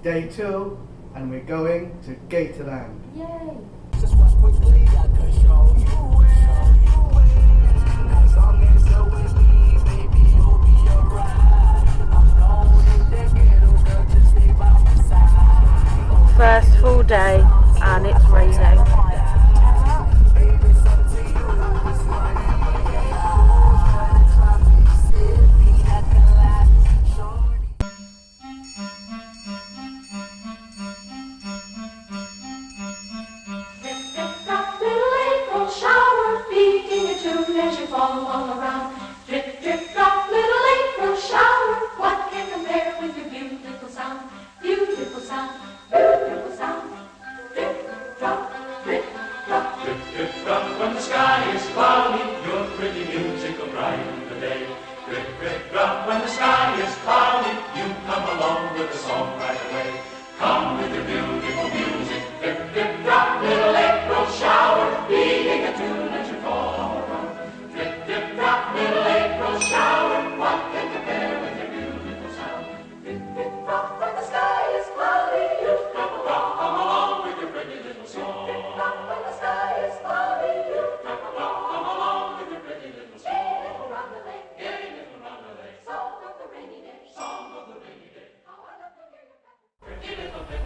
day 2 and we're going to Gatorland. Yay! Just watch quickly, I could show you as long as you're with me, baby, you'll be alright. I'm known in the ghetto, girl, just stay by my side. First full day and it's raining. When the sky is cloudy, your pretty music will brighten the day. Drip, drip, drop. When the sky is cloudy, you come along with a song right away. Come with your beautiful music. Drip, drip, drop. Little April shower, beating a tune that you fall around. Drip, drip, drop. Little April shower, what can compare with your beautiful sound? Drip, drip, drop. When the sky is cloudy, you come along with your pretty little song. Drip, drip, drop. When the sky is cloudy, you come along with your pretty little song. Gay little roundelay, gay little roundelay, song of the rainy day, song of the rainy day. How I love to hear your pretty little pet.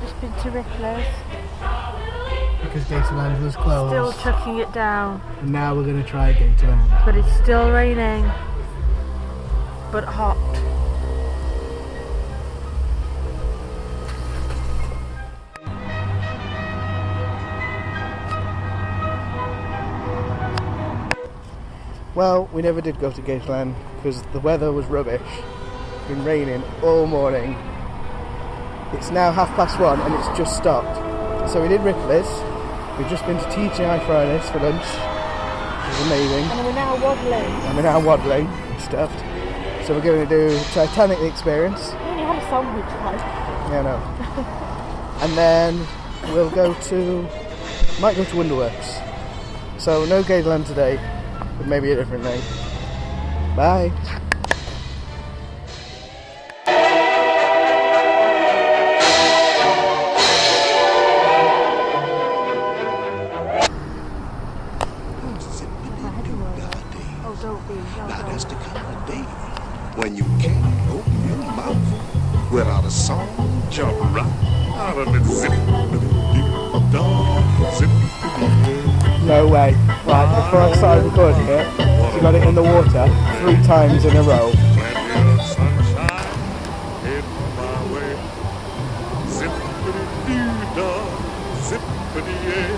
Just been to Ripley's. Because Gatorland was closed. Still chucking it down. And now we're going to try Gatorland. But it's still raining. But hot. Well, we never did go to Gatorland because the weather was rubbish. It's been raining all morning. It's now 1:30 and it's just stopped. So we did Ripley's. We've just been to TGI Fridays for lunch. It was amazing. And we're now waddling. And we're now waddling and stuffed. So we're going to do Titanic the Experience. We only had a sandwich though. Yeah, no. And then we'll might go to Wonderworks. So no Gatorland today, but maybe a different day. Bye. Now that's the kind of day when you can't open your mouth without a song jump right out of it. Zip, zip, No way. Right, before I started recording it, she got it in the water 3 times in a row. plenty of sunshine heading my way. Zippity-doo-dah, zippity-yay,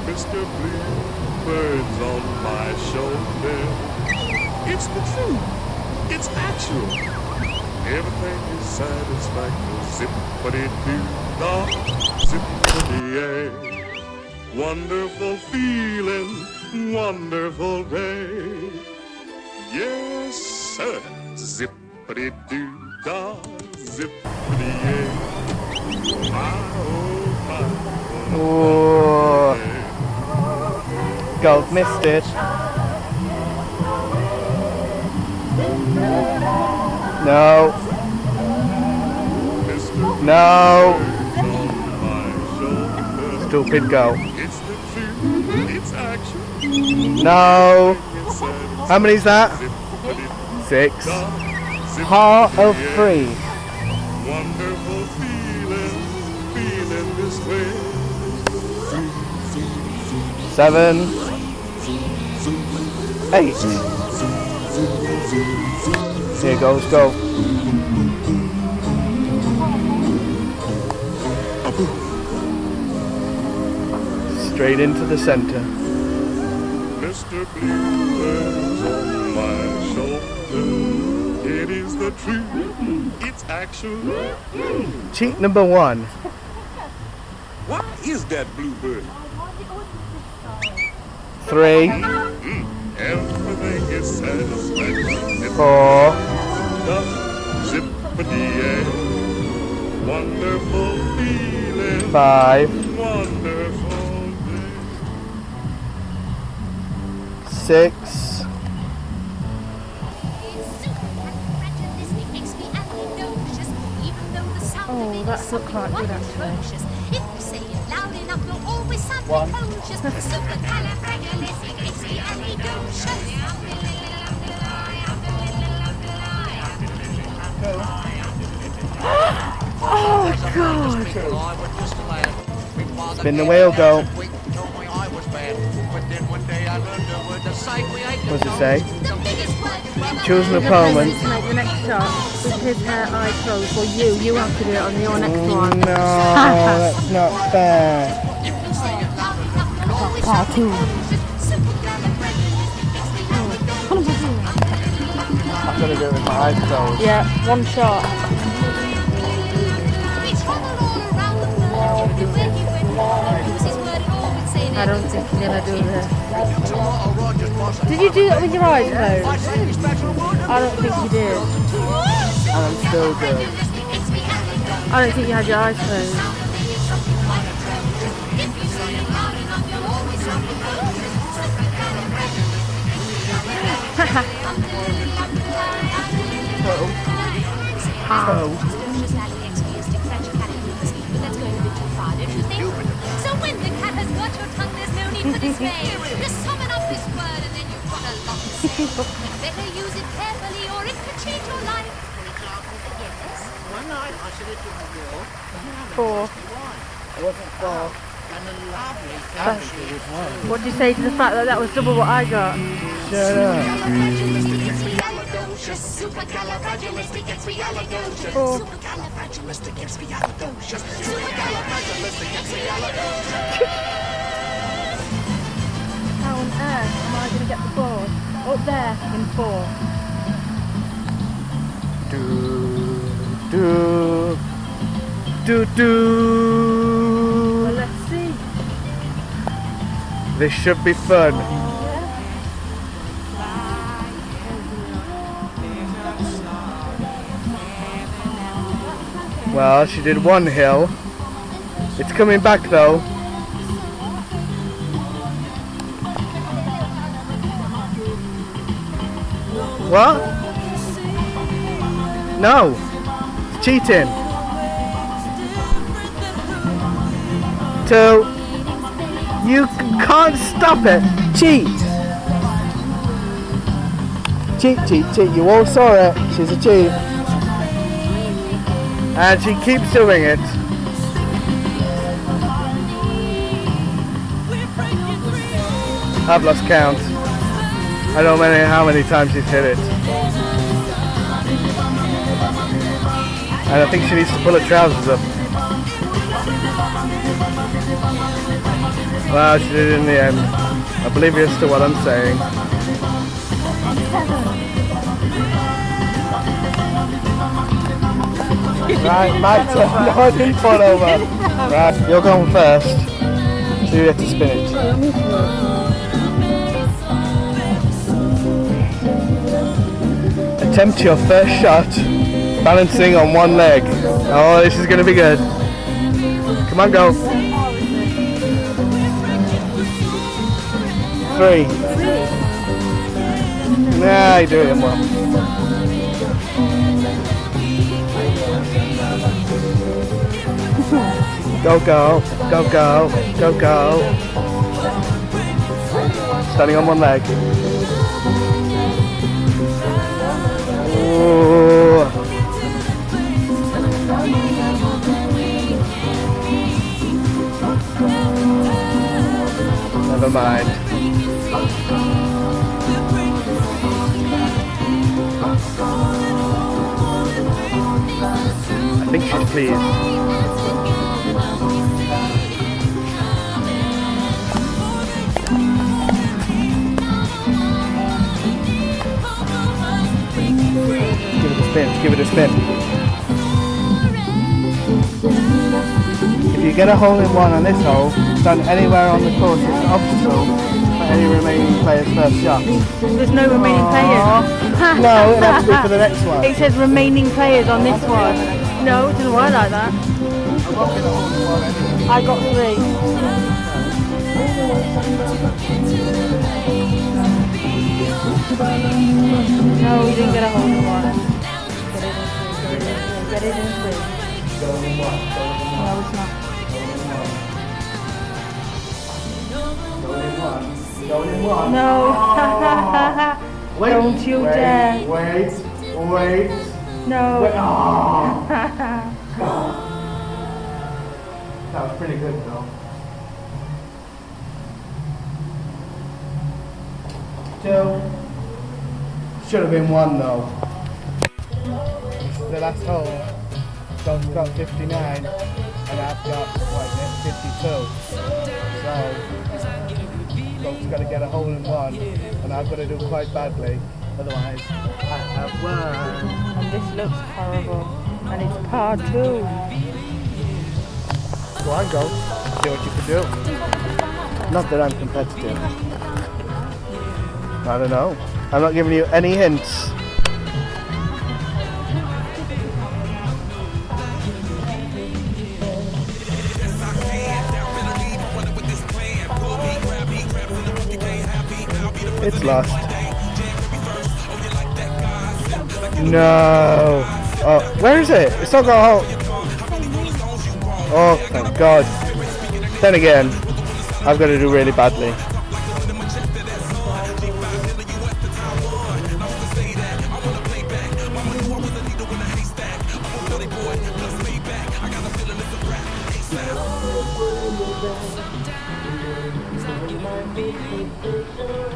Mr. Bluebird's on my shoulder. It's the truth. It's actual. Everything is satisfactory. Zippity-doo-dah, zippity-yay. Wonderful feeling, wonderful day. Yes, sir. Zippity-doo-dah, zippity-yay. My, oh, my. Ooh. Gold missed it. No. No. Stupid goal. It's the truth, it's action. No. How many is that? 6. Heart of 3. Wonderful feeling, feeling this way. 7. 8. Here goes go. Straight into the center. Mr. Bluebird's on my shoulder. It is the truth, it's action. Cheat number 1. What is that bluebird? 3. Everything is satisfactory. 4. Zippity-yay. Wonderful feeling. 5. Wonderful day. 6. That's not quite good actually. If you say it loud enough, you'll always sound One. precocious. Oh god! Spin the wheel, go. What does it say? Choose an opponent. To make the next shot with his hair, eyes closed. For you, you have to do it on your next one. No, that's not fair. Cartoon. I've got to do it with my eyes closed. Yeah, one shot. I don't think you're gonna do this. Did you do that with your eyes closed? I don't think you did. And I'm still good. I don't think you had your eyes closed. So when the cat has got your tongue, there's no need for dismay. Just summon up this word and then you've got a lot to say. Better use it carefully or it could change your life. Yes? One night I said it to my girl. 4. It wasn't far. And a lovely country was one. What do you say to the fact that that was double what I got? Shut up. Four. How on earth am I going to get the board? Up there in 4. Do, do, do, do. Well, let's see. This should be fun. Well, she did one hill. It's coming back though. What? No. It's cheating. 2. You can't stop it. Cheat. Cheat, cheat, cheat. You all saw it. She's a cheat. And she keeps doing it. I've lost count. I don't know how many times she's hit it. And I think she needs to pull her trousers up. Well, she did it in the end. Oblivious to what I'm saying. Right, my turn. No, I didn't fall over. Right, you're going first. So you have to spin it. Attempt your first shot, balancing on one leg. Oh, this is going to be good. Come on, go. 3. Nah, you're doing it well. Go, go, go, go, go, go. Standing on one leg. Ooh. Never mind. I think she's pleased. Give it a spin. If you get a hole in one on this hole, stand anywhere on the course, it's an obstacle for any remaining player's first shot. There's no remaining players. No, it'll have to be for the next one. It says remaining players on this one. No, it doesn't work like that. I got 3. No, you didn't get a hole in one. Get it in 3. Going in one. No, it's not. Going in one. Going in one. No. Wait, Don't you dare. Wait. No. Wait. Oh. That was pretty good though. 2. Should have been 1 though. This is the last hole. Don's got 59 and I've got, what is it, 52. So, Don's got to get a hole in 1 and I've got to do quite badly. Otherwise, I have won. And this looks horrible. And it's part 2. Go on, go. See what you can do. Not that I'm competitive. I don't know. I'm not giving you any hints. It's lost. No. Oh, where is it? It's not got a hole. Oh, thank God. Then again, I've got to do really badly.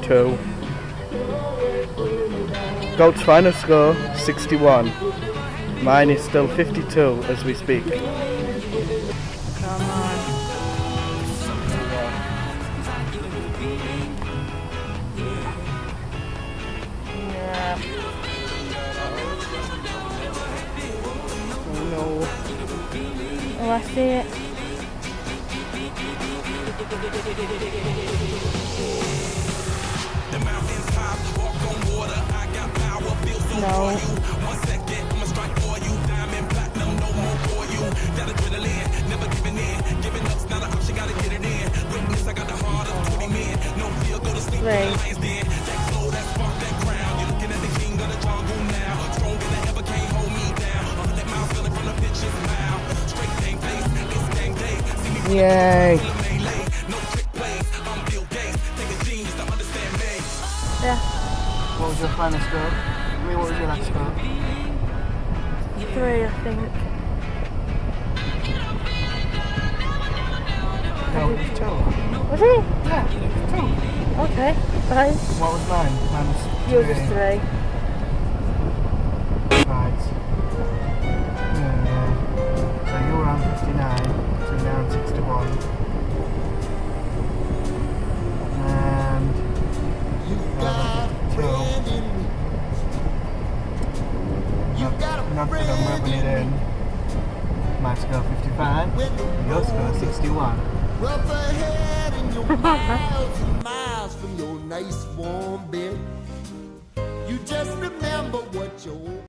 Two. Goat's final score 61. Mine is still 52 as we speak. Come on. Yeah. Oh no. Oh, I see it. No. Three. Yay. Yeah. What was your final score? I mean, what was your last score? 3, I think. No, it was 2. Was it? Yeah, Okay. Bye. what was mine? Mine was Yours is 3. Right. So you were on 59, so you're now on 61. And not that I'm rubbing it in. My score 55, your score 61. Rough ahead and you're miles and miles from your nice warm bed. You just remember what your